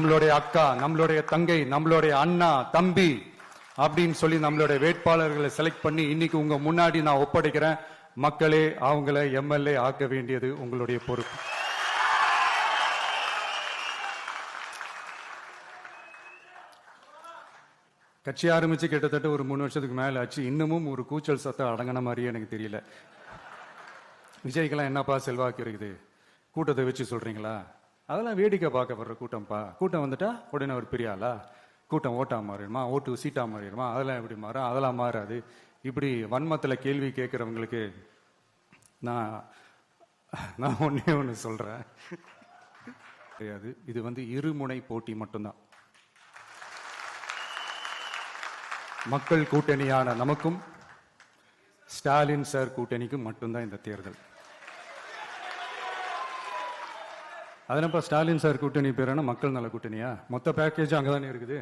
நம்மளுடைய அக்கா, நம்மளுடைய தங்கை, நம்மளுடைய அண்ணா, தம்பி அப்படின்னு சொல்லி நம்மளுடைய வேட்பாளர்களை செலக்ட் பண்ணி இன்னைக்கு உங்க முன்னாடி நான் ஒப்படைக்கிறேன். மக்களே, அவங்கள எம்எல்ஏ ஆக்க வேண்டியது உங்களுடைய பொறுப்பு. கட்சி ஆரம்பிச்சு கிட்டத்தட்ட ஒரு 3 வருஷத்துக்கு மேல ஆச்சு. இன்னமும் ஒரு கூச்சல் சத்தம் அடங்கின மாதிரியே எனக்கு தெரியல. விஜய்க்கெல்லாம் என்னப்பா செல்வாக்கு இருக்குது, கூட்டத்தை வச்சு சொல்றீங்களா? அதெல்லாம் வேடிக்கை பார்க்க வர்ற கூட்டம்ப்பா. கூட்டம் வந்துட்டா உடனே ஒரு பெரிய ஆளா? கூட்டம் ஓட்டா மாறிடுமா, ஓட்டு சீட்டா மாறிடுமா, அதெல்லாம் எப்படி மாறும்? அதெல்லாம் மாறாது. இப்படி வன்மத்தில் கேள்வி கேட்குறவங்களுக்கு நான் ஒன்னே ஒன்று சொல்றேன். கிடையாது, இது இருமுனை போட்டி மட்டும்தான். மக்கள் கூட்டணியான நமக்கும் ஸ்டாலின் சார் கூட்டணிக்கும் மட்டும்தான் இந்த தேர்தல். அதனப்ப ஸ்டாலின் சார் கூட்டணி பேரான மக்கள் நல கூட்டணியா? மொத்த பேக்கேஜ் அங்கதானே இருக்குது.